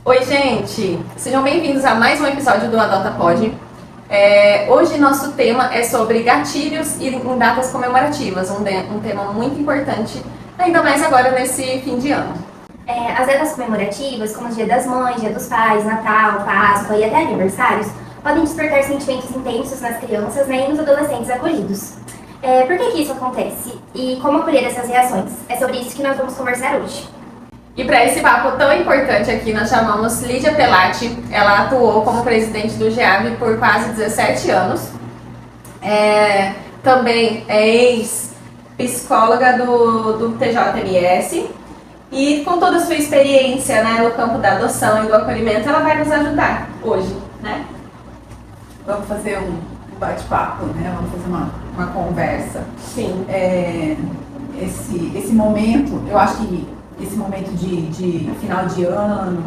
Oi, gente! Sejam bem-vindos a mais um episódio do Adota Pod. Hoje nosso tema é sobre gatilhos em datas comemorativas, um tema muito importante, ainda mais agora nesse fim de ano. As datas comemorativas, como o Dia das Mães, Dia dos Pais, Natal, Páscoa e até aniversários, podem despertar sentimentos intensos nas crianças, e nos adolescentes acolhidos. Por que isso acontece? E como acolher essas reações? É sobre isso que nós vamos conversar hoje. E para esse papo tão importante aqui, nós chamamos Lídia Pelati. Ela atuou como presidente do GEAB por quase 17 anos. Também é ex-psicóloga do TJMS. E com toda a sua experiência, né, no campo da adoção e do acolhimento, ela vai nos ajudar hoje, né? Vamos fazer um bate-papo, né? Vamos fazer uma conversa. Sim. Esse momento, eu acho que esse momento de final de ano,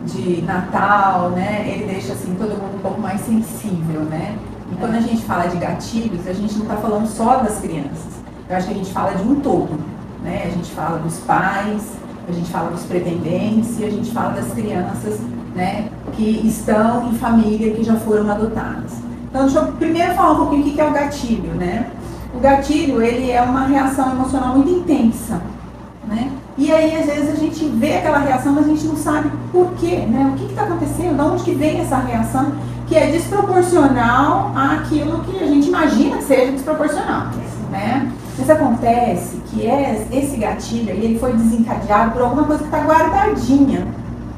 de Natal, né? Ele deixa assim todo mundo um pouco mais sensível, né? E quando a gente fala de gatilhos, a gente não está falando só das crianças. Eu acho que a gente fala de um todo, né? A gente fala dos pais, a gente fala dos pretendentes e a gente fala das crianças, né, que estão em família, que já foram adotadas. Então, deixa eu primeiro falar um pouquinho o que é o gatilho, né? O gatilho, ele é uma reação emocional muito intensa, né? E aí, às vezes, a gente vê aquela reação, mas a gente não sabe por quê, né? O que está acontecendo? De onde que vem essa reação que é desproporcional àquilo que a gente imagina que seja desproporcional, né? Mas acontece que esse gatilho, ele foi desencadeado por alguma coisa que está guardadinha,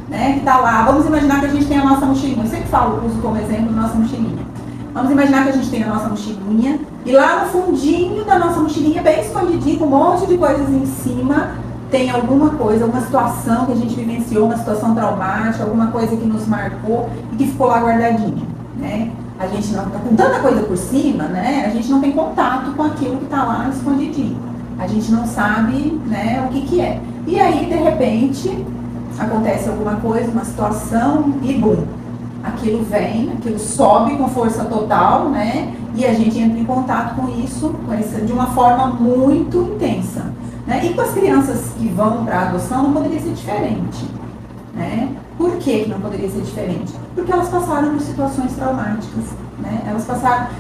né? Que está lá. Vamos imaginar que a gente tem a nossa mochilinha. Eu sempre uso como exemplo a nossa mochilinha. Vamos imaginar que a gente tem a nossa mochilinha e lá no fundinho da nossa mochilinha, bem escondidinho, com um monte de coisas em cima, tem alguma coisa, alguma situação que a gente vivenciou, uma situação traumática, alguma coisa que nos marcou e que ficou lá guardadinha, né? A gente não está com tanta coisa por cima, né? A gente não tem contato com aquilo que está lá escondidinho. A gente não sabe, né, o que é. E aí, de repente, acontece alguma coisa, uma situação e bum, aquilo vem, aquilo sobe com força total, né? E a gente entra em contato com isso de uma forma muito intensa, né? E com as crianças que vão para a adoção não poderia ser diferente, né? Por que não poderia ser diferente? Porque elas passaram por situações traumáticas, né?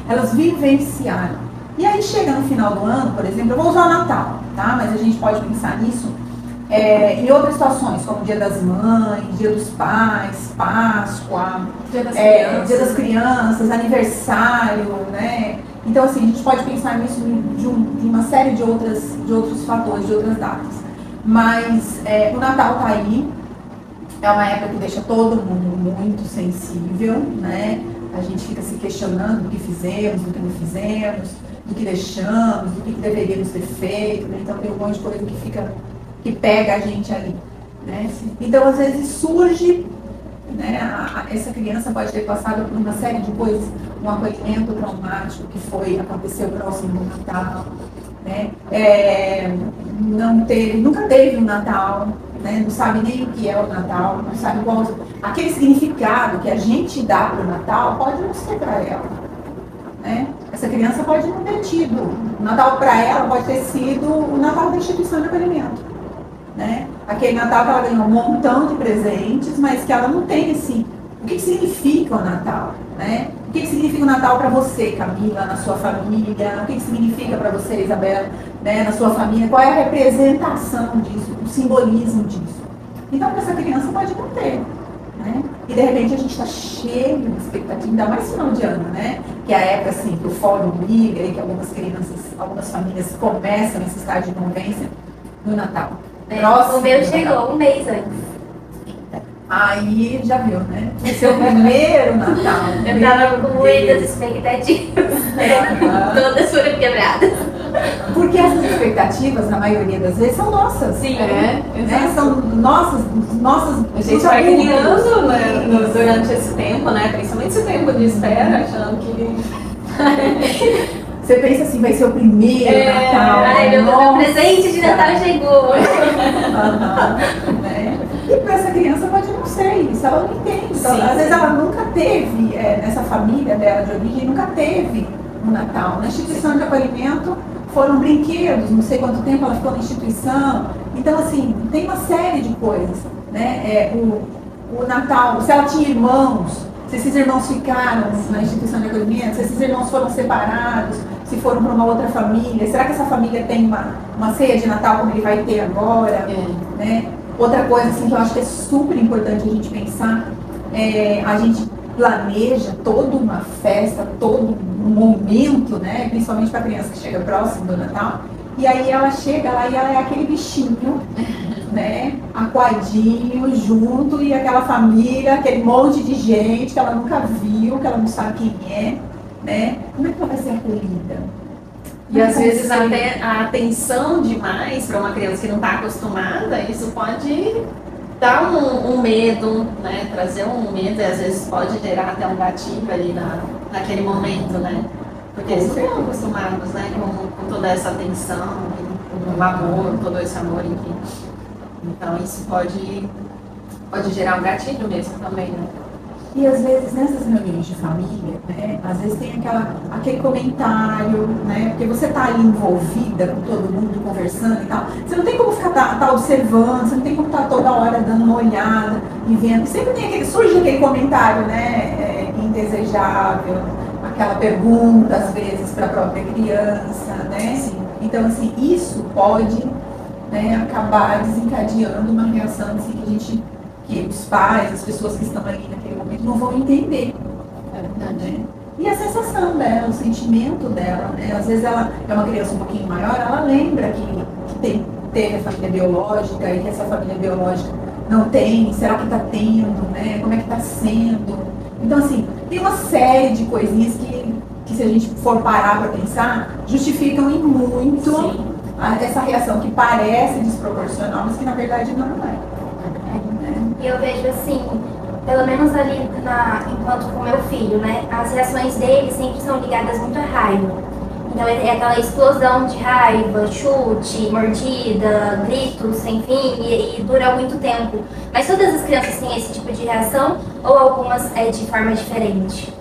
Elas vivenciaram. E aí chega no final do ano, por exemplo, eu vou usar o Natal, tá? Mas a gente pode pensar nisso em outras situações, como Dia das Mães, Dia dos Pais, Páscoa, Dia das Crianças, aniversário, né? Então, assim, a gente pode pensar nisso de uma série de outros fatores, de outras datas. Mas o Natal tá aí, é uma época que deixa todo mundo muito sensível, né? A gente fica se questionando do que fizemos, do que não fizemos, do que deixamos, do que deveríamos ter feito, né? Então tem um monte de coisa que pega a gente ali, né? Então, às vezes surge, né, essa criança pode ter passado por uma série de coisas, um acolhimento traumático que aconteceu próximo do Natal, né? Nunca teve um Natal, né? Não sabe nem o que é o Natal, não sabe aquele significado que a gente dá para o Natal pode não ser para ela, né? Essa criança pode não ter tido, o Natal para ela pode ter sido o Natal da instituição de acolhimento, né? Aquele Natal que ela ganhou um montão de presentes, mas que ela não tem o que significa o Natal, né? O que significa o Natal para você, Camila, na sua família? O que significa para você, Isabela, né, na sua família? Qual é a representação disso, o simbolismo disso? Então, para essa criança pode não ter, né? E de repente a gente está cheio de expectativa, ainda mais final de ano, né? Que é a época assim, que o fórum liga e que algumas famílias começam esse estágio de convivência no Natal. O meu chegou um mês antes. Aí já viu, né? Esse é o primeiro Natal. Eu tava com muitas expectativas. Todas foram quebradas. Porque essas expectativas, na maioria das vezes, são nossas. Sim, né? São nossas. A gente vai criando, né, durante esse tempo, né? Principalmente esse tempo de espera, achando que você pensa assim, vai ser o primeiro Natal. Ai, meu presente de Natal chegou. Né? E para essa criança pode não ser isso, ela não entende. Então, às vezes ela nunca teve, nessa família dela de origem, nunca teve um Natal. Na instituição de acolhimento foram brinquedos, não sei quanto tempo ela ficou na instituição. Então, assim, tem uma série de coisas, né? o Natal, se ela tinha irmãos, se esses irmãos ficaram na instituição de acolhimento, se esses irmãos foram separados, se foram para uma outra família, será que essa família tem uma ceia de Natal como ele vai ter agora? Né? Outra coisa assim, que eu acho que é super importante a gente pensar, a gente planeja toda uma festa, todo um momento, né? Principalmente para a criança que chega próximo do Natal, e aí ela chega lá e ela é aquele bichinho, né, aquadinho, junto, e aquela família, aquele monte de gente que ela nunca viu, que ela não sabe quem é, né? Como é que ela vai ser acolhida? E às vezes até a atenção demais para uma criança que não está acostumada, isso pode dar um medo, né? Trazer um medo, e às vezes pode gerar até um gatilho ali naquele momento, né? Porque eles não estão acostumados, né, com toda essa atenção, com o amor, todo esse amor, enfim. Então isso pode gerar um gatilho mesmo também, né? E às vezes nessas reuniões de família, né, às vezes tem aquele comentário, né, porque você está ali envolvida com todo mundo, conversando e tal, você não tem como ficar tá observando, você não tem como estar toda hora dando uma olhada e vendo, sempre tem surge aquele comentário, né, indesejável, aquela pergunta às vezes para a própria criança, né? Sim. Então assim, isso pode, né, acabar desencadeando uma reação assim, que os pais, as pessoas que estão ali naquele momento não vão entender. Né? E a sensação dela, o sentimento dela, né? Às vezes ela é uma criança um pouquinho maior, ela lembra que teve a família biológica e que essa família biológica não tem, será que está tendo, né? Como é que está sendo? Então assim, tem uma série de coisinhas que se a gente for parar para pensar, justificam em muito essa reação que parece desproporcional, mas que na verdade não é. E eu vejo assim, pelo menos ali enquanto com meu filho, né? As reações dele sempre são ligadas muito à raiva. Então é aquela explosão de raiva, chute, mordida, gritos, enfim, e dura muito tempo. Mas todas as crianças têm esse tipo de reação ou algumas de forma diferente?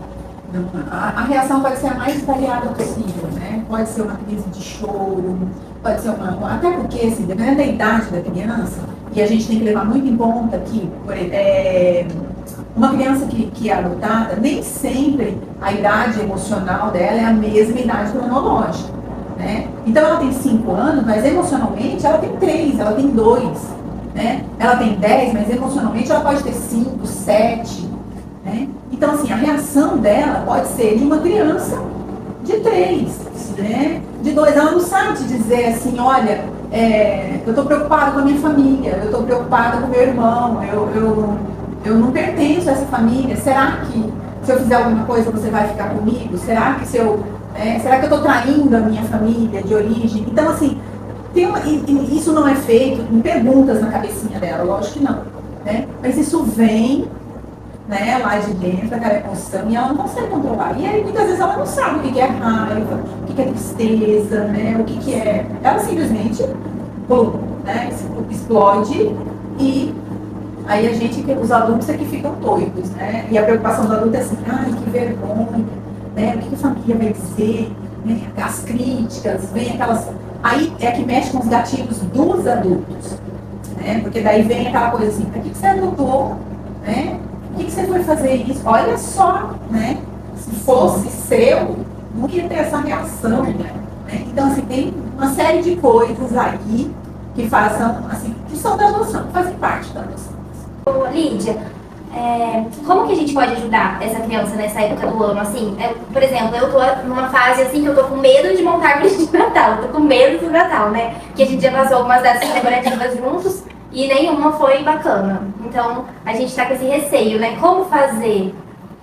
A reação pode ser a mais variada possível, né? Pode ser uma crise de choro, pode ser até porque, assim, dependendo da idade da criança, e a gente tem que levar muito em conta que uma criança que é adotada, nem sempre a idade emocional dela é a mesma idade cronológica, né? Então ela tem 5 anos, mas emocionalmente ela tem 3, ela tem 2, né? Ela tem 10, mas emocionalmente ela pode ter 5, 7, né? Então assim, a reação dela pode ser de uma criança de 3, né? De 2, ela não sabe te dizer assim, olha, eu estou preocupada com a minha família, eu estou preocupada com o meu irmão, eu não pertenço a essa família, será que se eu fizer alguma coisa você vai ficar comigo? Será que será que eu estou traindo a minha família de origem? Então assim, isso não é feito em perguntas na cabecinha dela, lógico que não, né? Mas isso vem, né, lá de dentro, aquela emoção, e ela não consegue controlar. E aí muitas vezes ela não sabe o que é raiva, o que é tristeza, né, o que é. Ela simplesmente, pum, né, explode, e aí a gente, os adultos é que ficam doidos, né? E a preocupação do adulto é assim, ai, que vergonha, né? O que a família vai dizer, né? As críticas, vem aquelas. Aí é que mexe com os gatilhos dos adultos, né? Porque daí vem aquela coisa assim, para que você adotou, né? Por que você foi fazer isso? Olha só, né? Se fosse seu, não ia ter essa reação, né? Então, assim, tem uma série de coisas aí que que são da adoção, que fazem parte da adoção. Ô, Lídia, como que a gente pode ajudar essa criança nessa época do ano? Assim, por exemplo, eu tô numa fase assim que eu tô com medo de montar árvore de Natal, eu tô com medo do Natal, né? Que a gente já passou algumas datas comemorativas juntos e nenhuma foi bacana. Então, a gente tá com esse receio, né? Como fazer?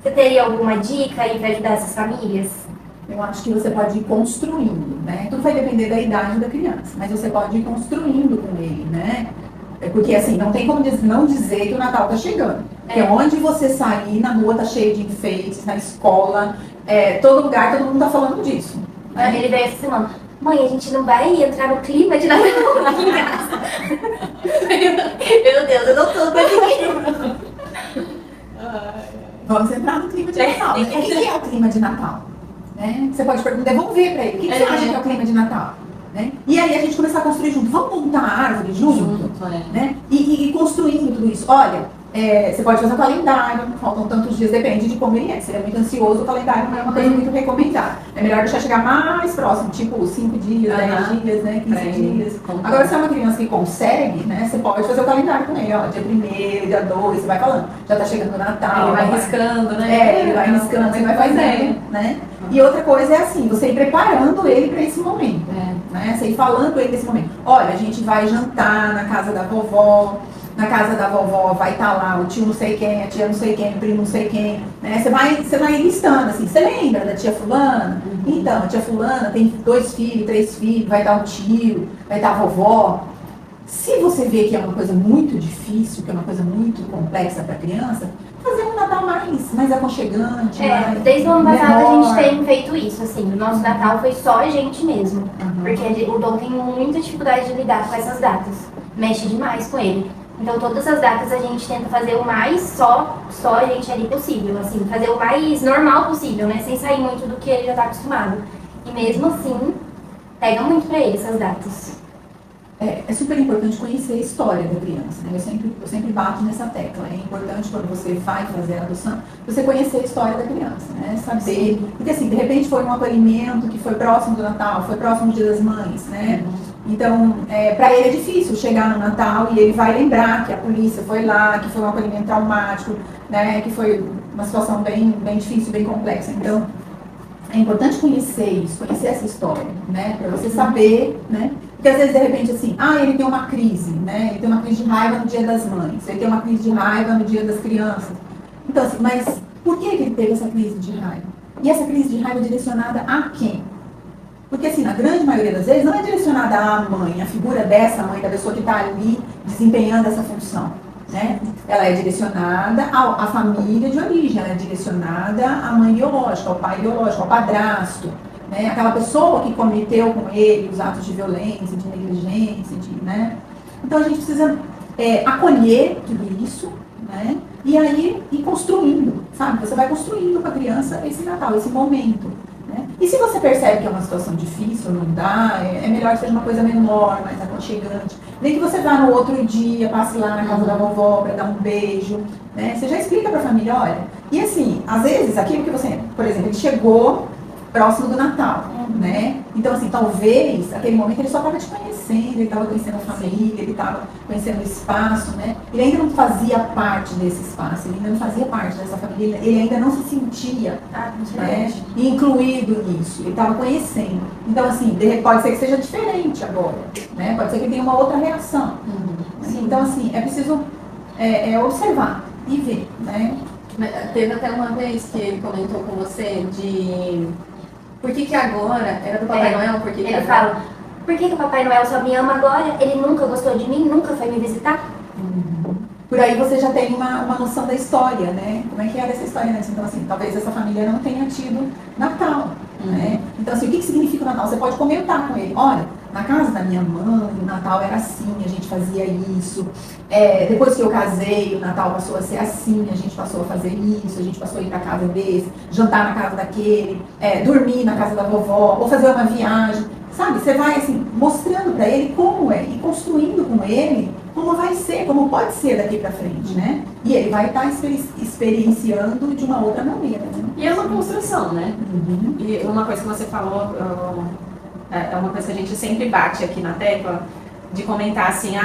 Você teria alguma dica aí para ajudar essas famílias? Eu acho que você pode ir construindo, né? Tudo vai depender da idade da criança, mas você pode ir construindo com ele, né? Porque assim, não tem como não dizer que o Natal tá chegando. Porque onde você sair, na rua tá cheio de enfeites, na escola, todo lugar, todo mundo tá falando disso. Né? Ele veio essa semana. Mãe, a gente não vai entrar no clima de Natal aqui em casa. Meu Deus, eu não tô conseguindo. Vamos entrar no clima de Natal. Né? O que é o clima de Natal? Né? Você pode devolver para ele. O que você acha que é o clima de Natal? Né? E aí a gente começar a construir junto. Vamos montar a árvore junto? Né? E construindo tudo isso. Olha, Você pode fazer um calendário, faltam tantos dias, depende de como ele é. Se ele é muito ansioso, o calendário não é uma coisa muito recomendada. É melhor deixar chegar mais próximo, tipo 5 dias, 10 dias, né, 15 dias. Agora, se é uma criança que consegue, né, você pode fazer o calendário com ele, ó, dia 1º, dia 2, você vai falando. Já tá chegando o Natal. Ele vai riscando, né? Ele vai riscando, você vai fazendo, né? E outra coisa é assim, você ir preparando ele para esse momento, né? Você ir falando com ele nesse momento. Olha, a gente vai jantar na casa da vovó. Na casa da vovó vai estar lá o tio não sei quem, a tia não sei quem, o primo não sei quem, né? Você vai listando assim, você lembra da tia fulana? Então, a tia fulana tem 2 filhos, 3 filhos, vai estar o tio, vai estar a vovó. Se você vê que é uma coisa muito difícil, que é uma coisa muito complexa para a criança, fazer um Natal mais aconchegante, mais desde o ano passado menor. a gente tem feito isso, assim, o nosso Natal foi só a gente mesmo, porque o Dom tem muita dificuldade de lidar com essas datas, mexe demais com ele. Então, todas as datas a gente tenta fazer o mais só a gente ali possível, assim, fazer o mais normal possível, né? Sem sair muito do que ele já tá acostumado. E mesmo assim, pega muito pra ele essas datas. É super importante conhecer a história da criança, né? Eu sempre bato nessa tecla. É importante quando você vai fazer a adoção, você conhecer a história da criança, né? Saber. Porque assim, de repente foi um acolhimento que foi próximo do Natal, foi próximo do Dia das Mães, né? Então, para ele é difícil chegar no Natal e ele vai lembrar que a polícia foi lá, que foi um acolhimento traumático, né? Que foi uma situação bem difícil, bem complexa. Então, é importante conhecer isso, conhecer essa história, né? Para você saber, né? Porque às vezes, de repente, assim, ele tem uma crise, né? Ele tem uma crise de raiva no Dia das Mães, ele tem uma crise de raiva no Dia das Crianças. Então, assim, mas por que ele teve essa crise de raiva? E essa crise de raiva é direcionada a quem? Porque, assim, na grande maioria das vezes, não é direcionada à mãe, a figura dessa mãe, da pessoa que está ali desempenhando essa função, né? Ela é direcionada à família de origem, ela é direcionada à mãe biológica, ao pai biológico, ao padrasto, né? Aquela pessoa que cometeu com ele os atos de violência, de negligência, né? Então, a gente precisa acolher tudo isso, né? E aí ir construindo, sabe? Você vai construindo com a criança esse Natal, esse momento. Né? E se você percebe que é uma situação difícil, não dá, é melhor que seja uma coisa menor, mais aconchegante. Nem que você vá no outro dia, passe lá na casa da vovó para dar um beijo, né? Você já explica para a família, olha. E assim, às vezes, aquilo que você, por exemplo, ele chegou próximo do Natal, né? Então, assim, talvez, aquele momento ele só estava te conhecendo, ele estava conhecendo a família, ele estava conhecendo o espaço, né? Ele ainda não fazia parte desse espaço, ele ainda não fazia parte dessa família, ele ainda não se sentia incluído nisso, ele estava conhecendo. Então, assim, pode ser que seja diferente agora, né? Pode ser que ele tenha uma outra reação. Então, assim, é preciso observar e ver, né? Teve até uma vez que ele comentou com você de por que agora era do Papai Noel, por que ele fala, por que o Papai Noel só me ama agora? Ele nunca gostou de mim, nunca foi me visitar? Por aí você já tem uma noção da história, né? Como é que era essa história, né? Então, assim, talvez essa família não tenha tido Natal, né? Então, assim, o que significa o Natal? Você pode comentar com ele, olha, na casa da minha mãe, o Natal era assim, a gente fazia isso. Depois que eu casei, o Natal passou a ser assim, a gente passou a fazer isso, a gente passou a ir pra casa desse, jantar na casa daquele, dormir na casa da vovó, ou fazer uma viagem. Sabe, você vai assim, mostrando para ele como é, e construindo com ele como vai ser, como pode ser daqui para frente, né? E ele vai estar experienciando de uma outra maneira, né? E é uma construção, né? E uma coisa que você falou, é uma coisa que a gente sempre bate aqui na tecla, de comentar assim,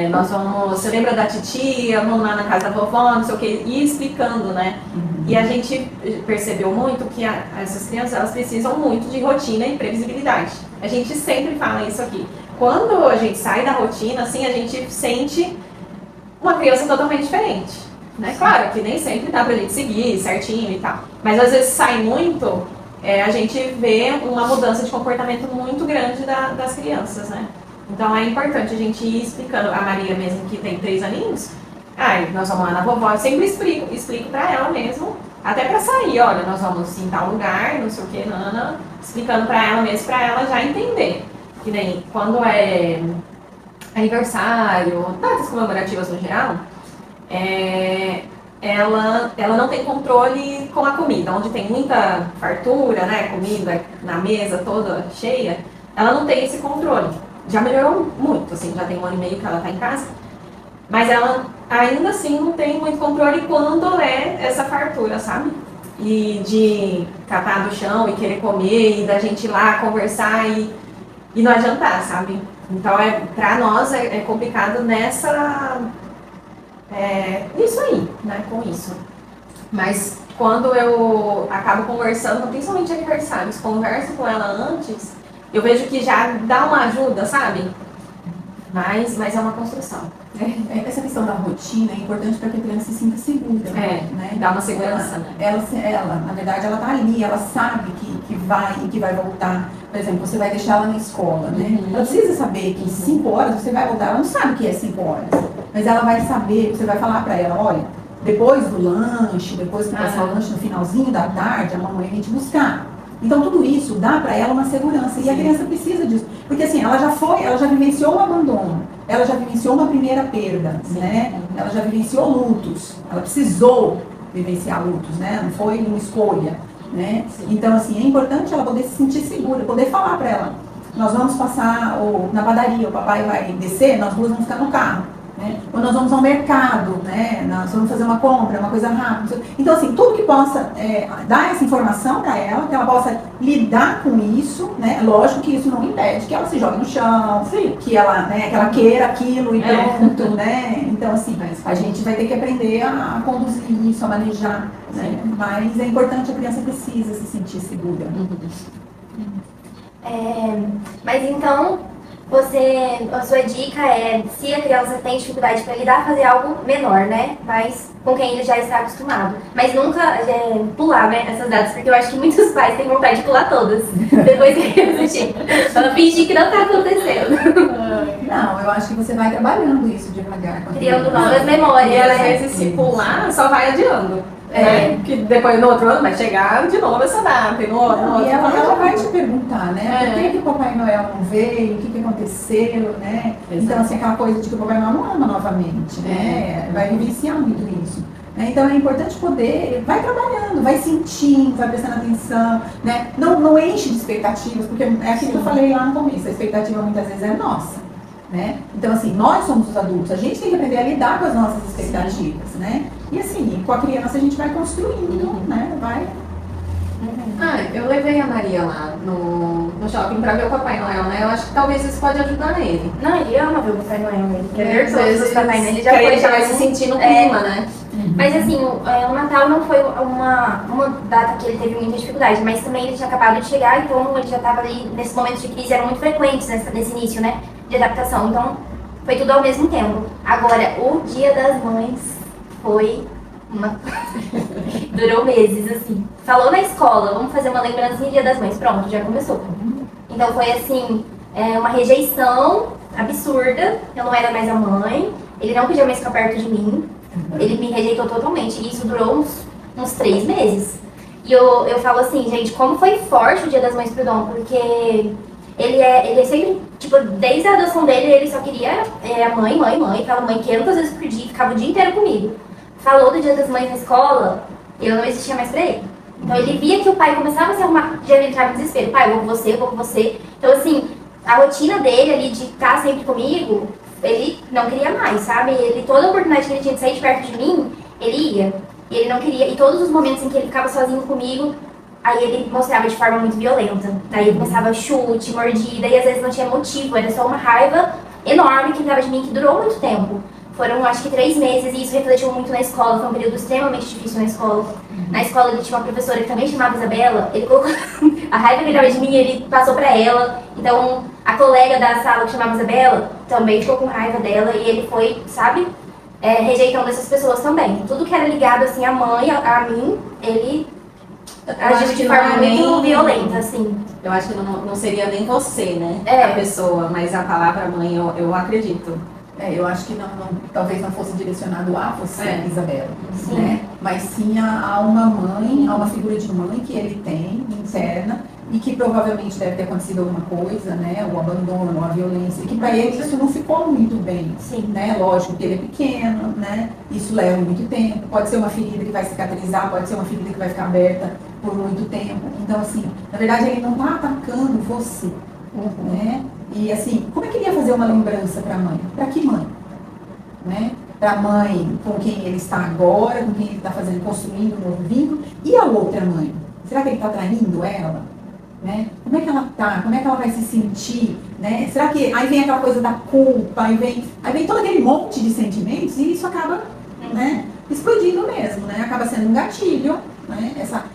nós vamos, você lembra da titia, vamos lá na casa da vovó, não sei o que, e explicando, né? E a gente percebeu muito que essas crianças, elas precisam muito de rotina e previsibilidade. A gente sempre fala isso aqui. Quando a gente sai da rotina, assim, a gente sente uma criança totalmente diferente, né? Claro que nem sempre dá pra gente seguir certinho e tal, mas às vezes sai muito, a gente vê uma mudança de comportamento muito grande das crianças, né? Então é importante a gente ir explicando. A Maria mesmo, que tem 3 aninhos, nós vamos lá na vovó, eu sempre explico pra ela mesmo, até pra sair, olha, nós vamos em tal lugar, não sei o que, nana, explicando pra ela mesmo, pra ela já entender. Que nem quando é aniversário, datas comemorativas no geral, ela não tem controle com a comida, onde tem muita fartura, né, comida na mesa toda cheia, ela não tem esse controle. Já melhorou muito, assim, já tem 1 ano e meio que ela tá em casa. Mas ela ainda assim não tem muito controle quando é essa fartura, sabe? E de catar do chão e querer comer, e da gente ir lá conversar e não adiantar, sabe? Então, pra nós é complicado nisso aí, né? Com isso. Mas quando eu acabo conversando, principalmente aniversários, converso com ela antes, eu vejo que já dá uma ajuda, sabe? Mas é uma construção. Essa questão da rotina é importante para que a criança se sinta segura. Né? Dá uma segurança, né? Ela, na verdade, ela tá ali, ela sabe que vai voltar. Por exemplo, você vai deixar ela na escola, né? Ela precisa saber que 5 horas você vai voltar. Ela não sabe o que é 5 horas, mas ela vai saber, você vai falar para ela, olha, depois do lanche, depois que passar o lanche no finalzinho da tarde, a mamãe vem te buscar. Então tudo isso dá para ela uma segurança. E a criança precisa disso. Porque assim, ela já vivenciou o abandono, ela já vivenciou uma primeira perda, né? Ela já vivenciou lutos, ela precisou vivenciar lutos, né? Não foi uma escolha, né? Então assim, é importante ela poder se sentir segura, poder falar para ela, nós vamos passar na padaria, o papai vai descer, nós duas vamos ficar no carro. Né? Ou nós vamos ao mercado, né? Nós vamos fazer uma compra, uma coisa rápida. Então, assim, tudo que possa dar essa informação para ela, que ela possa lidar com isso, né? Lógico que isso não impede que ela se jogue no chão, que ela queira aquilo e pronto, né? Então, assim, a gente vai ter que aprender a conduzir isso, a manejar, né? Mas é importante, a criança precisa se sentir segura. Mas então, a sua dica é, se a criança tem dificuldade para lidar, fazer algo menor, né? Mas com quem ele já está acostumado. Mas nunca pular, né, essas datas, porque eu acho que muitos pais têm vontade de pular todas. Depois que a criança chega, ela fingir que não está acontecendo. Não, eu acho que você vai trabalhando isso devagar. Criando novas memórias. E às vezes se pular, só vai adiando. Porque depois no outro ano vai chegar de novo essa data, e no outro e ela vai te perguntar, né? Por que o Papai Noel não veio? O que aconteceu, né? Então, assim, aquela coisa de que o Papai Noel não ama novamente, né? Vai vivenciar muito isso. Então é importante poder, vai trabalhando, vai sentindo, vai prestando atenção, né? Não enche de expectativas, porque é aquilo que eu falei lá no começo, a expectativa muitas vezes é nossa. Né? Então, assim, nós somos os adultos, a gente tem que aprender a lidar com as nossas expectativas, né? E assim, com a criança a gente vai construindo, né? Eu levei a Maria lá no shopping pra ver o Papai Noel, né? Eu acho que talvez isso pode ajudar ele. Não, ele ama ver o Papai Noel, ele quer ver Às todos vezes os Papai Noel, ele já vai se sentir no clima, né? Mas assim, o Natal não foi uma data que ele teve muita dificuldade, mas também ele tinha acabado de chegar, então ele já estava ali, nesse momento de crise, eram muito frequentes nesse início, né, de adaptação, então foi tudo ao mesmo tempo. Agora, o Dia das Mães foi durou meses, assim. Falou na escola, vamos fazer uma lembrancinha Dia das Mães, pronto, já começou. Então foi assim, uma rejeição absurda, eu não era mais a mãe, ele não podia mais ficar perto de mim. Ele me rejeitou totalmente e isso durou uns 3 meses. E eu falo assim, gente, como foi forte o Dia das Mães pro Dom, porque ele é sempre, tipo, desde a adoção dele, ele só queria mãe, fala mãe 500 vezes por dia, ficava o dia inteiro comigo. Falou do Dia das Mães na escola, eu não existia mais pra ele. Então ele via que o pai começava a se arrumar, já entrava no desespero, pai, eu vou com você. Então assim, a rotina dele ali de estar sempre comigo, ele não queria mais, sabe? Toda a oportunidade que ele tinha de sair de perto de mim, ele ia. E ele não queria. E todos os momentos em que ele ficava sozinho comigo, aí ele mostrava de forma muito violenta. Daí ele começava chute, mordida, e às vezes não tinha motivo, era só uma raiva enorme que ele dava de mim, que durou muito tempo. Foram, acho que 3 meses, e isso refletiu muito na escola. Foi um período extremamente difícil na escola. Na escola ele tinha uma professora que também chamava Isabela. Ele colocou a raiva que ele dava de mim, ele passou pra ela. Então, a colega da sala que chamava Isabela também ficou com raiva dela. E ele foi, sabe, rejeitando essas pessoas também. Tudo que era ligado, assim, à mãe, a mim, ele agiu de forma muito violenta, assim. Eu acho que não seria nem você, né? A pessoa, mas a palavra mãe, eu acredito. Eu acho que talvez não fosse direcionado a você, Isabela, né? Mas sim a uma mãe, a uma figura de mãe que ele tem, interna, e que provavelmente deve ter acontecido alguma coisa, né? O abandono, a violência, e que para ele isso não ficou muito bem, né? Lógico que ele é pequeno, né? Isso leva muito tempo, pode ser uma ferida que vai cicatrizar, pode ser uma ferida que vai ficar aberta por muito tempo. Então, assim, na verdade ele não está atacando você, né? E assim, como é que ele ia fazer uma lembrança para a mãe? Para que mãe? né? Para a mãe com quem ele está agora, com quem ele está construindo um novo vínculo, e a outra mãe? Será que ele está traindo ela? Né? Como é que ela tá? Como é que ela vai se sentir? Né? Será que aí vem aquela coisa da culpa, aí vem todo aquele monte de sentimentos e isso acaba, né, explodindo mesmo, né? Acaba sendo um gatilho, né?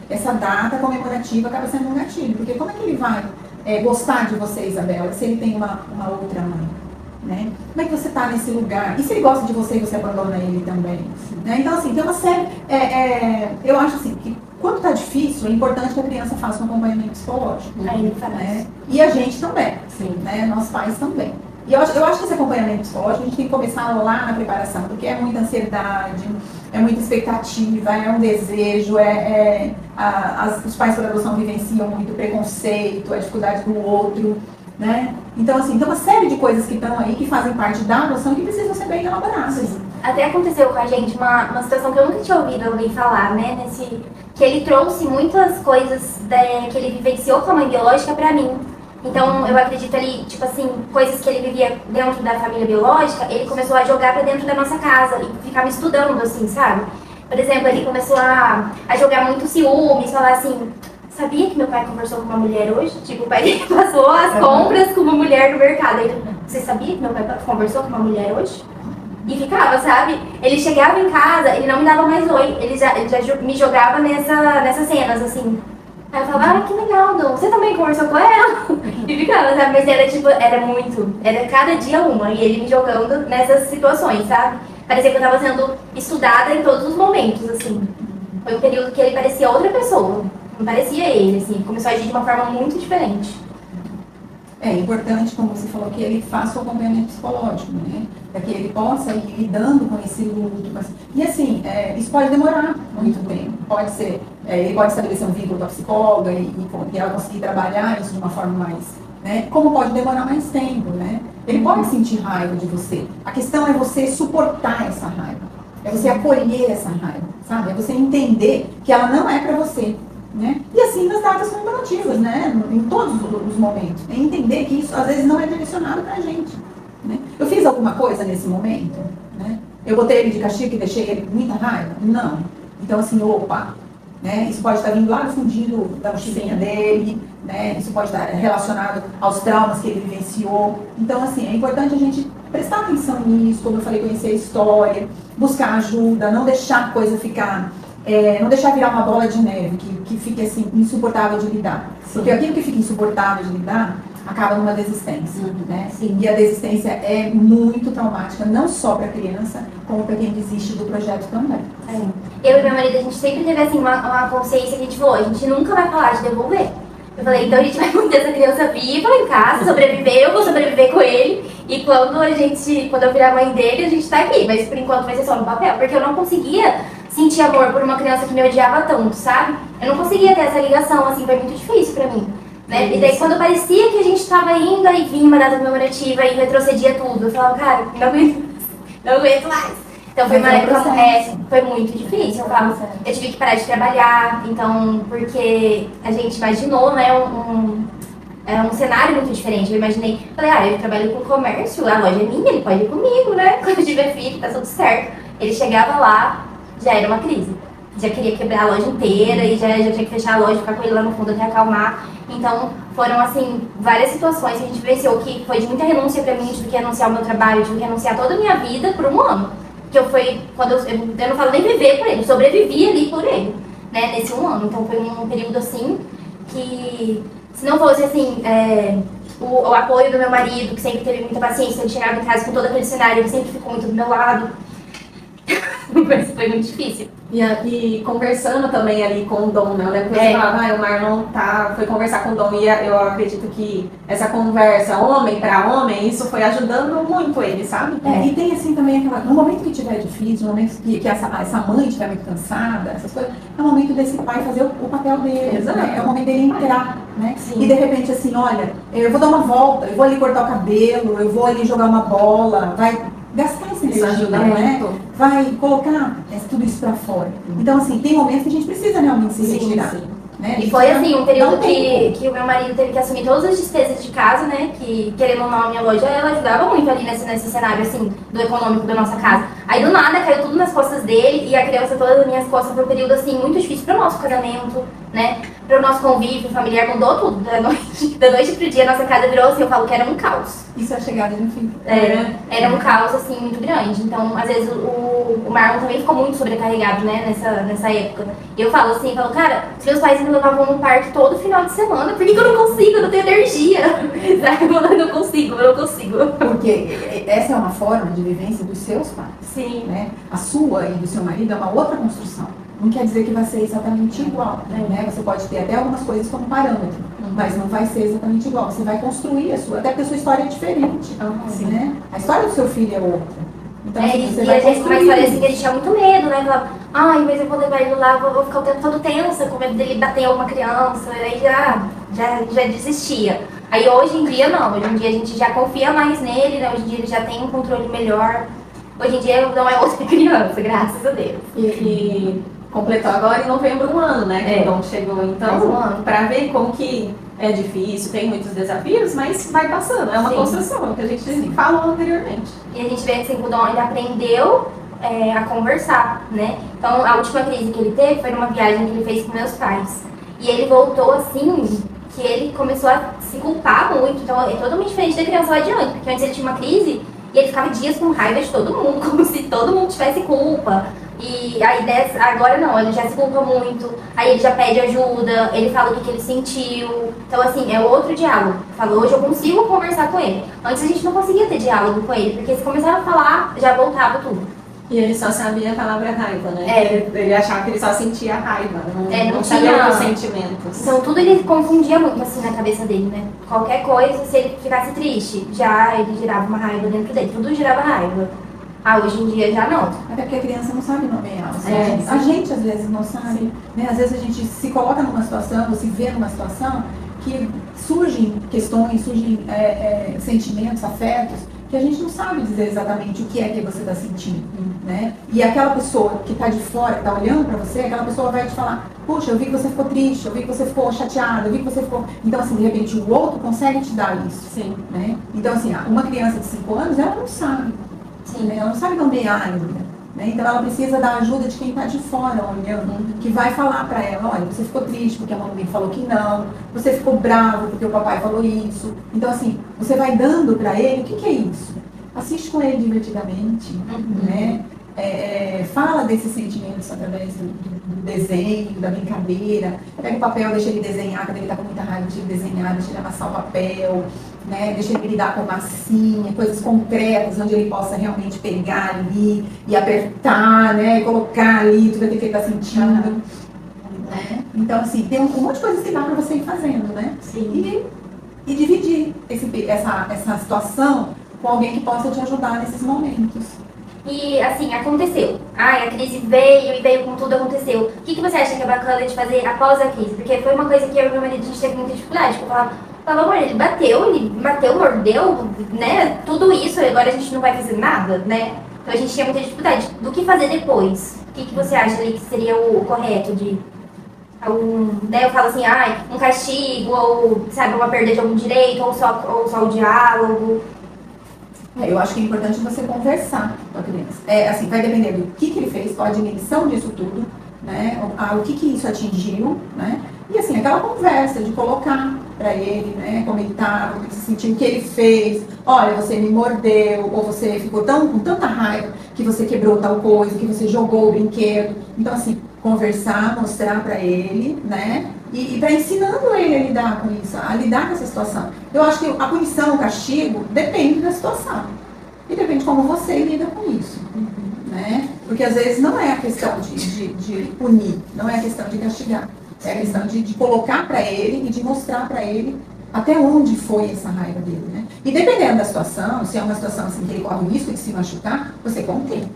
Essa data comemorativa acaba sendo um gatilho, porque como é que ele vai gostar de você, Isabela, se ele tem uma outra mãe? Né? Como é que você está nesse lugar? E se ele gosta de você e você abandona ele também? Né? Então, assim, tem uma série. Eu acho assim que quando está difícil, é importante que a criança faça um acompanhamento psicológico. Né? E a gente também. Né? Nós pais também. E eu acho que esse acompanhamento psicológico a gente tem que começar lá na preparação, porque é muita ansiedade, é muita expectativa, é um desejo, os pais por adoção vivenciam muito preconceito, a dificuldade do outro. Né? Então, assim, tem uma série de coisas que estão aí, que fazem parte da adoção, que precisam ser bem elaboradas. Até aconteceu com a gente uma situação que eu nunca tinha ouvido alguém falar, né? Que ele trouxe muitas coisas que ele vivenciou com a mãe biológica pra mim. Então, eu acredito ali, tipo assim, coisas que ele vivia dentro da família biológica, ele começou a jogar pra dentro da nossa casa e ficar me estudando, assim, sabe? Por exemplo, ele começou a jogar muito ciúmes, falar assim... Sabia que meu pai conversou com uma mulher hoje? Tipo, o pai dele passou as compras com uma mulher no mercado. Ele, você sabia que meu pai conversou com uma mulher hoje? E ficava, sabe? Ele chegava em casa, ele não me dava mais oi. Ele já me jogava nessas cenas, assim. Aí eu falava, que legal, Dom. Você também conversou com ela? E ficava, sabe? Mas era cada dia uma. E ele me jogando nessas situações, sabe? Parecia que eu tava sendo estudada em todos os momentos, assim. Foi um período que ele parecia outra pessoa. Não parecia ele, assim, começou a agir de uma forma muito diferente. É importante, como você falou, que ele faça o acompanhamento psicológico, né? Para que ele possa ir lidando com esse luto. E assim, isso pode demorar muito tempo. Pode ser, ele pode estabelecer um vínculo com a psicóloga e ela conseguir trabalhar isso de uma forma mais... Né? Como pode demorar mais tempo, né? Ele pode sentir raiva de você. A questão é você suportar essa raiva. É você acolher essa raiva, sabe? É você entender que ela não é para você. Né? E assim nas datas comemorativas, né? Em todos os momentos. É entender que isso às vezes não é direcionado pra gente. Né? Eu fiz alguma coisa nesse momento? Né? Eu botei ele de castigo e deixei ele com muita raiva? Não. Então assim, opa, né? Isso pode estar vindo lá no fundinho da mochilinha dele, né? Isso pode estar relacionado aos traumas que ele vivenciou. Então assim, é importante a gente prestar atenção nisso, como eu falei, conhecer a história, buscar ajuda, não deixar a coisa ficar... não deixar virar uma bola de neve que fique assim, insuportável de lidar. Porque aquilo que fica insuportável de lidar acaba numa desistência. Né? E a desistência é muito traumática, não só para a criança, como para quem desiste do projeto também. Eu e meu marido, a gente sempre teve assim, uma consciência que a gente falou, a gente nunca vai falar de devolver. Eu falei, então a gente vai manter essa criança viva em casa, sobreviver, eu vou sobreviver com ele. E quando eu virar mãe dele, a gente tá aqui. Mas por enquanto vai ser só no papel, porque eu não conseguia sentir amor por uma criança que me odiava tanto, sabe? Eu não conseguia ter essa ligação, assim, foi muito difícil pra mim. Né? E daí quando parecia que a gente tava indo, aí vinha uma data comemorativa e retrocedia tudo. Eu falava, cara, não aguento mais. Então foi muito difícil. Eu tive que parar de trabalhar, então, porque a gente imaginou, né, um cenário muito diferente. Eu imaginei, falei, eu trabalho com comércio, a loja é minha, ele pode ir comigo, né? Quando eu tiver filho, tá tudo certo. Ele chegava lá, já era uma crise. Já queria quebrar a loja inteira e já tinha que fechar a loja, ficar com ele lá no fundo até acalmar. Então, foram, assim, várias situações que a gente vivenciou que foi de muita renúncia pra mim, tive que renunciar ao meu trabalho, tive que renunciar toda a minha vida por um ano. Que eu não falo nem viver por ele, sobrevivi ali por ele, né, nesse um ano. Então, foi um período, assim, que se não fosse, assim, o apoio do meu marido, que sempre teve muita paciência, ele chegava em casa com todo aquele cenário, ele sempre ficou muito do meu lado. Mas foi muito difícil. E conversando também ali com o Dom, né? Eu lembro que você falava, o Marlon foi conversar com o Dom e eu acredito que essa conversa homem para homem, isso foi ajudando muito ele, sabe? E tem assim também no momento que tiver difícil, no momento que essa mãe estiver muito cansada, essas coisas, é o momento desse pai fazer o papel dele, né? É o momento dele entrar, né? E de repente assim, olha, eu vou dar uma volta, eu vou ali cortar o cabelo, eu vou ali jogar uma bola, vai gastar essa energia, né? Vai colocar tudo isso pra fora. Então, assim, tem momentos que a gente precisa realmente se retirar. né? E foi assim, um período Não tem que o meu marido teve que assumir todas as despesas de casa, né? Que, querendo ou não, a minha loja, ela ajudava muito ali nesse cenário, assim, do econômico da nossa casa. Aí, do nada, caiu tudo nas costas dele e a criança toda nas minhas costas. Foi um período, assim, muito difícil pro nosso casamento, né? Pro nosso convívio familiar, mudou tudo. Da noite pro dia, a nossa casa virou, assim, eu falo que era um caos. Isso é a chegada de um filho. Era um caos, assim, muito grande. Então, às vezes, o Marlon também ficou muito sobrecarregado, né, nessa época. E eu falo assim, cara, se meus pais me levavam no parque todo final de semana, por que eu não consigo? Eu não tenho energia. Sabe? Eu não consigo. Porque essa é uma forma de vivência dos seus pais. Sim. Né? A sua e do seu marido é uma outra construção. Não quer dizer que vai ser exatamente igual. Né? Você pode ter até algumas coisas como parâmetro, mas não vai ser exatamente igual. Você vai construir a sua, até porque a sua história é diferente. Né? A história do seu filho é outra. Então, assim, você vai a gente construir. mas parece que a gente tinha muito medo, né? Falava, mas eu vou levar ele lá, vou ficar o tempo todo tensa, com medo dele bater alguma criança, aí já desistia. Aí hoje em dia não, hoje em dia a gente já confia mais nele, né? Hoje em dia ele já tem um controle melhor. Hoje em dia não é outra criança, graças a Deus. E completou agora em novembro um ano, né? Que o Dom chegou, então, Mais um ano. pra ver como que é difícil, tem muitos desafios, mas vai passando, é uma Sim. construção, é o que a gente falou anteriormente. E a gente vê assim, que o Dom ainda aprendeu a conversar, né? Então, a última crise que ele teve foi numa viagem que ele fez com meus pais. E ele voltou assim, que ele começou a se culpar muito. Então, é totalmente diferente da criança lá adiante. Porque antes ele tinha uma crise e ele ficava dias com raiva de todo mundo, como se todo mundo tivesse culpa. E aí, agora não, ele já se culpa muito, aí ele já pede ajuda, ele fala o que ele sentiu. Então, assim, é outro diálogo. Falou, hoje eu consigo conversar com ele. Antes a gente não conseguia ter diálogo com ele, porque se começava a falar, já voltava tudo. E ele só sabia a palavra raiva, né? Ele achava que ele só sentia raiva, não sabia tinha outros sentimentos. Então, tudo ele confundia muito, assim, na cabeça dele, né? Qualquer coisa, se ele ficasse triste, já ele girava uma raiva dentro dele, tudo girava raiva. Hoje em dia já não. Até porque a criança não sabe nomear. Sim. A gente às vezes não sabe. Né? Às vezes a gente se coloca numa situação, ou se vê numa situação que surgem questões, surgem sentimentos, afetos, que a gente não sabe dizer exatamente o que é que você está sentindo. Né? E aquela pessoa que está de fora, que está olhando para você, aquela pessoa vai te falar, puxa, eu vi que você ficou triste, eu vi que você ficou chateada, eu vi que você ficou... Então, assim, de repente o outro consegue te dar isso. Sim. Né? Então, assim, uma criança de 5 anos, ela não sabe. Né? Ela não sabe nomear ainda. Né? Então ela precisa da ajuda de quem está de fora olhando, que vai falar para ela, olha, você ficou triste porque a mamãe falou que não, você ficou bravo porque o papai falou isso. Então assim, você vai dando para ele, o que é isso? Assiste com ele divertidamente, né? Fala desses sentimentos através do desenho, da brincadeira. Pega o papel, deixa ele desenhar, quando ele está com muita raiva, deixa ele desenhar, deixa ele amassar o papel, né? Deixa ele lidar com massinha, coisas concretas, onde ele possa realmente pegar ali e apertar, né? E colocar ali tudo aquilo que ele está sentindo. Né? Então, assim, tem um monte de coisas que dá para você ir fazendo, né? Sim. E dividir essa situação com alguém que possa te ajudar nesses momentos. E assim, aconteceu. A crise veio e veio com tudo, aconteceu. O que você acha que é bacana de fazer após a crise? Porque foi uma coisa que eu e meu marido a gente teve muita dificuldade. Eu falava, amor, ele bateu, mordeu, né? Tudo isso, agora a gente não vai fazer nada, né? Então a gente tinha muita dificuldade. Do que fazer depois? O que você acha ali que seria o correto de... né, eu falo assim, um castigo, ou sabe, uma perda de algum direito, ou só o diálogo. Eu acho que é importante você conversar com a criança. Assim, vai depender do que ele fez, qual a dimensão disso tudo, né? O que isso atingiu, né? E assim, aquela conversa de colocar para ele, né? Como ele estava, como ele se sentiu, o que ele fez. Olha, você me mordeu, ou você ficou com tanta raiva que você quebrou tal coisa, que você jogou o brinquedo. Então, assim, conversar, mostrar para ele, né? E para ensinando ele a lidar com isso, a lidar com essa situação. Eu acho que a punição, o castigo, depende da situação. E depende de como você lida com isso. Né? Porque às vezes não é a questão de punir, não é a questão de castigar. É a questão de colocar para ele e de mostrar para ele até onde foi essa raiva dele. Né? E dependendo da situação, se é uma situação assim que ele corre o risco de se machucar, você contém.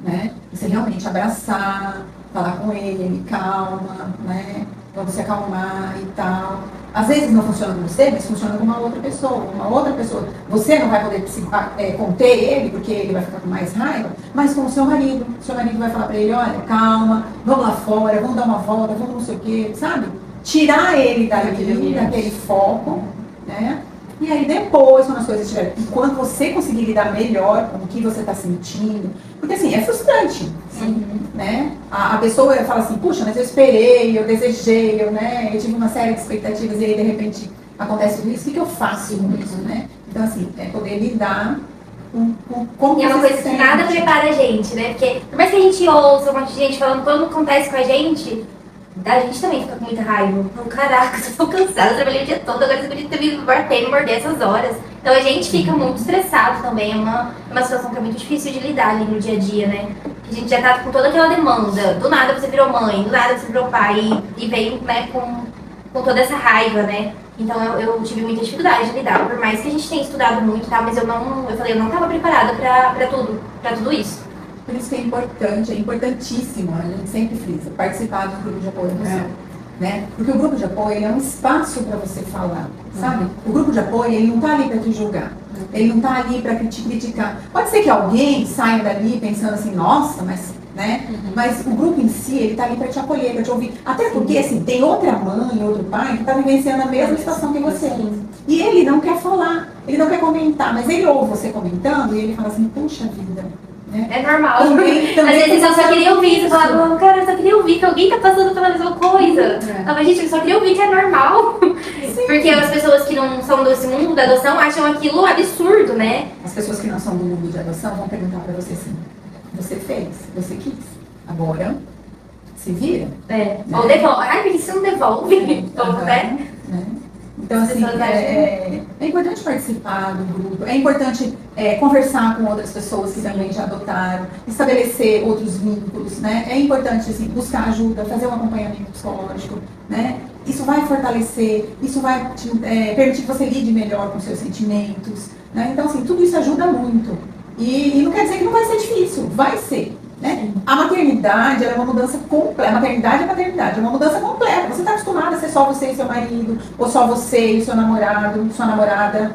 Né? Você realmente abraçar, falar com ele calma, né? Pra você acalmar e tal. Às vezes não funciona com você, mas funciona com uma outra pessoa. Uma outra pessoa. Você não vai poder conter ele, porque ele vai ficar com mais raiva, mas com o seu marido. O seu marido vai falar para ele, olha, calma, vamos lá fora, vamos dar uma volta, vamos não sei o quê, sabe? Tirar ele daquele foco, né? E aí depois, quando as coisas estiverem, quando você conseguir lidar melhor com o que você está sentindo, porque assim, é frustrante, né? A pessoa fala assim, puxa, mas eu esperei, eu desejei, eu tive uma série de expectativas e aí de repente acontece tudo isso, o que eu faço com isso, né? Então assim, é poder lidar com como E é uma você coisa se que nada sente. prepara a gente, né? Porque por mais que a gente ouça um monte de gente falando quando acontece com a gente também fica com muita raiva. Caraca, eu tô cansada, eu trabalhei o dia todo, agora você podia ter me morder essas horas. Então a gente fica muito estressado também, é uma situação que é muito difícil de lidar ali no dia a dia, né? A gente já tá com toda aquela demanda, do nada você virou mãe, do nada você virou pai, e vem, né, com toda essa raiva, né? Então eu tive muita dificuldade de lidar, por mais que a gente tenha estudado muito, tá? Mas eu não tava preparada pra tudo isso. Por isso que é importante, é importantíssimo, a gente sempre frisa, participar do grupo de apoio emocional, né? Porque o grupo de apoio ele é um espaço para você falar, sabe? O grupo de apoio ele não está ali para te julgar, ele não está ali para te criticar. Pode ser que alguém saia dali pensando assim, nossa, mas, né? Mas o grupo em si, ele está ali para te acolher, para te ouvir. Até porque, assim, tem outra mãe, outro pai que está vivenciando a mesma situação que você. E ele não quer falar, ele não quer comentar, mas ele ouve você comentando e ele fala assim, puxa vida. É normal. Também Às vezes eu só queria ouvir, você falava, cara, eu só queria ouvir que alguém tá passando pela mesma coisa. Mas gente, eu só queria ouvir que é normal. Sim. Porque as pessoas que não são desse mundo da adoção acham aquilo absurdo, né? As pessoas que não são do mundo de adoção vão perguntar pra você assim, você fez, você quis, agora se vira. Né? Ou devolve. Ai, porque você não devolve. Né? Então, assim, é importante participar do grupo, é importante conversar com outras pessoas que também já adotaram, estabelecer outros vínculos, né? É importante, assim, buscar ajuda, fazer um acompanhamento psicológico, né? Isso vai fortalecer, isso vai permitir que você lide melhor com seus sentimentos, né? Então, assim, tudo isso ajuda muito. E não quer dizer que não vai ser difícil, vai ser. Né? A maternidade ela é uma mudança completa. A maternidade é maternidade, é uma mudança completa. Você está acostumada a ser só você e seu marido, ou só você e seu namorado, sua namorada.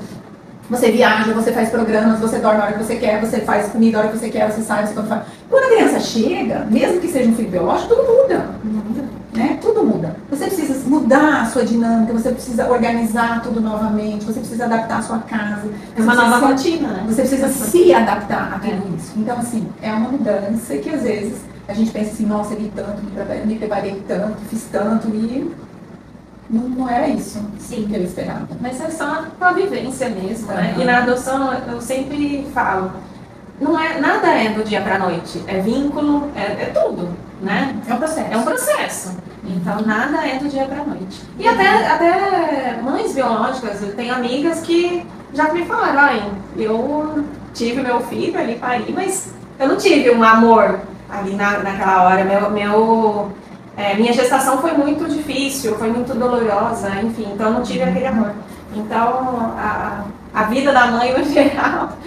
Você viaja, você faz programas, você dorme a hora que você quer, você faz comida a hora que você quer, você sai, você faz. Quando a criança chega, mesmo que seja um filho biológico, tudo muda. Né? Tudo muda. Você precisa mudar a sua dinâmica, você precisa organizar tudo novamente, você precisa adaptar a sua casa. É uma nova rotina, né? Você precisa se adaptar a tudo isso. Então, assim, é uma mudança que às vezes a gente pensa assim, nossa, eu li tanto, me preparei tanto, fiz tanto e não era isso que eu esperava. Mas é só uma vivência mesmo, né? E na adoção eu sempre falo, nada é do dia para a noite, é vínculo, é tudo, né? É um processo. É um processo. Então nada é do dia para a noite. E até mães biológicas, eu tenho amigas que já me falaram, olha, eu tive meu filho ali, pari, mas eu não tive um amor ali naquela hora. Minha gestação foi muito difícil, foi muito dolorosa, enfim, então eu não tive aquele amor. Então a vida da mãe no geral.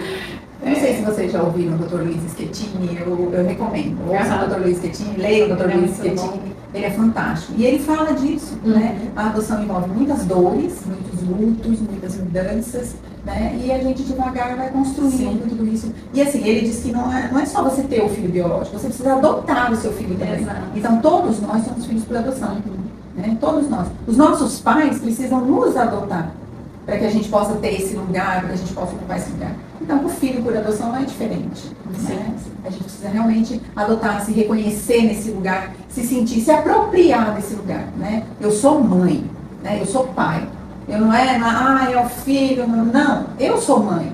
Não sei se vocês já ouviram o Dr. Luiz Schettini, eu recomendo. Ouça o Dr. Luiz Schettini, leia o Dr. Luiz Schettini, ele é fantástico. E ele fala disso, né? A adoção envolve muitas dores, muitos lutos, muitas mudanças, né? E a gente devagar vai construindo tudo isso. E assim, ele diz que não é só você ter o filho biológico, você precisa adotar o seu filho também. Exato. Então todos nós somos filhos por adoção, né? Todos nós. Os nossos pais precisam nos adotar, para que a gente possa ter esse lugar, para que a gente possa ocupar esse lugar. Então, o filho por adoção não é diferente. Né? A gente precisa realmente adotar, se reconhecer nesse lugar, se sentir, se apropriar desse lugar. Né? Eu sou mãe, né? Eu sou pai. Eu não é o filho, não. Eu sou mãe.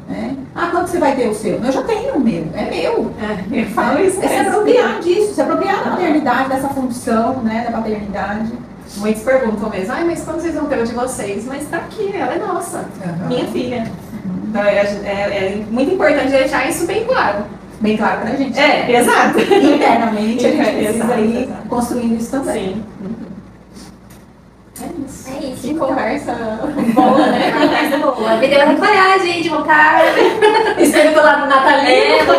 Né? Quando você vai ter o seu? Eu já tenho o meu, é meu. Eu falo isso. É se apropriar disso, se apropriar da maternidade, dessa função, né, da paternidade. Muitos perguntam mesmo, mas quando vocês vão ter o de vocês? Mas tá aqui, ela é nossa, minha filha. Então é muito importante deixar isso bem claro. Bem claro pra gente. Exato. Internamente a gente precisa ir construindo isso também. Sim. É isso. Que conversa boa, né? Conversa boa. Me deu coragem de voltar. Espero que lá no natalino.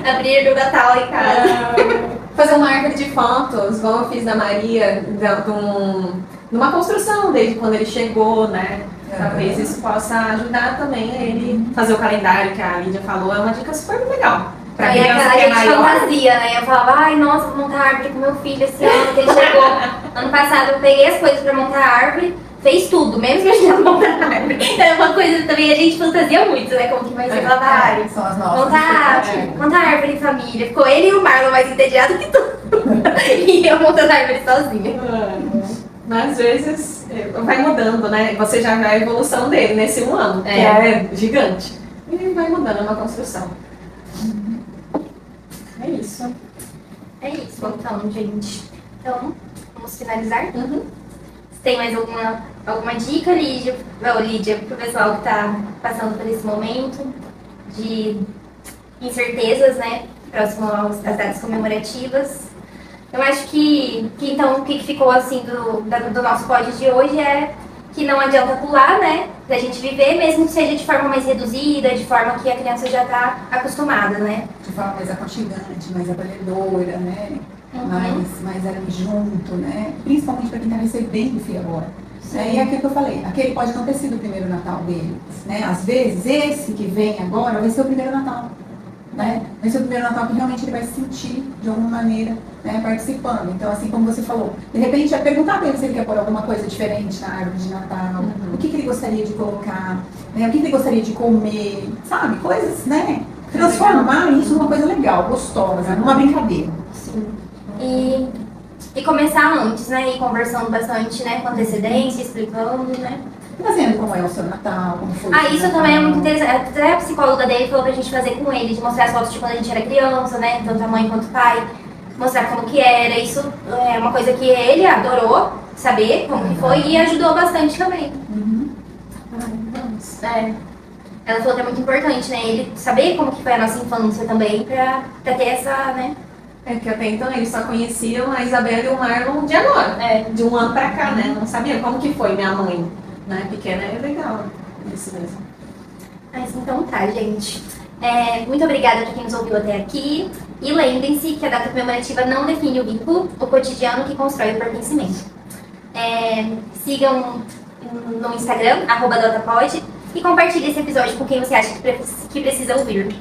Abrir o Natal em casa. Fazer uma árvore de fotos, igual eu fiz da Maria, numa construção, desde quando ele chegou, né? Talvez Uhum. isso possa ajudar também a ele fazer o calendário que a Lídia falou, é uma dica super legal. Pra Aí criança aquela que é gente maior. fantasia, né? Eu falava, ai, nossa, vou montar árvore com meu filho esse ano, que ele chegou. Ano passado eu peguei as coisas pra montar árvore, fez tudo, menos que a gente montar árvore. Então é uma coisa também, a gente fantasia muito, né? Como que vai ser aquela árvore. São as nossas Montar expectativas. árvore em família. Ficou ele e o Marlon mais entediado que tudo. E eu montando árvore sozinha. Mas às vezes vai mudando, né? Você já vê a evolução dele nesse um ano, que É. é gigante. E vai mudando, é uma construção. É isso. É isso, então, gente. Então, vamos finalizar. Uhum. Você tem mais alguma dica, Lídia? Não, Lídia, pro pessoal que tá passando por esse momento de incertezas, né? Próximo às datas comemorativas. Eu acho que então, o que ficou assim do nosso pod de hoje é que não adianta pular, né? Da gente viver, mesmo que seja de forma mais reduzida, de forma que a criança já tá acostumada, né? De forma mais aconchegante, mais acolhedora, né? Uhum. Mais ali junto, né? Principalmente para quem está recebendo o filho agora. Né? E é aquilo que eu falei, aquele pode não ter sido o primeiro Natal dele. Né? Às vezes, esse que vem agora vai ser o primeiro Natal. Né? Vai ser o primeiro Natal que realmente ele vai se sentir, de alguma maneira, né, participando. Então, assim como você falou, de repente é perguntar para ele se ele quer pôr alguma coisa diferente na árvore de Natal, o que ele gostaria de colocar, né, o que ele gostaria de comer, sabe? Coisas, né? Transformar isso numa coisa legal, gostosa, numa brincadeira. Sim. E começar antes, né? E conversando bastante, né? Com antecedência, explicando, né? Fazendo como é o seu Natal, como foi o Ah, seu isso Natal. também é muito interessante. Até a psicóloga dele falou pra gente fazer com ele, de mostrar as fotos de quando a gente era criança, né? Tanto a mãe quanto o pai. Mostrar como que era. Isso é uma coisa que ele adorou saber como que foi e ajudou bastante também. Uhum. É. Ela falou que é muito importante, né? Ele saber como que foi a nossa infância também, pra ter essa, né? É que até então eles só conheciam a Isabela e o Marlon de agora, de um ano pra cá, né? Não sabia como que foi minha mãe, né? Pequena, é legal isso mesmo. Mas então tá, gente. Muito obrigada pra quem nos ouviu até aqui. E lembrem-se que a data comemorativa não define o vínculo, o cotidiano que constrói o pertencimento. Sigam no Instagram, @DotaPod, e compartilhe esse episódio com quem você acha que precisa ouvir.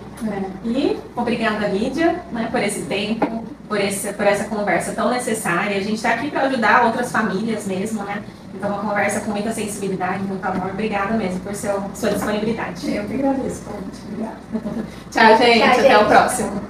E obrigada, Lídia, né, por esse tempo, por essa conversa tão necessária. A gente está aqui para ajudar outras famílias mesmo, né? Então, uma conversa com muita sensibilidade, muito amor. Obrigada mesmo por sua disponibilidade. Eu que agradeço, Paula. Obrigada. Tchau, gente. Tchau, Até o gente. próximo.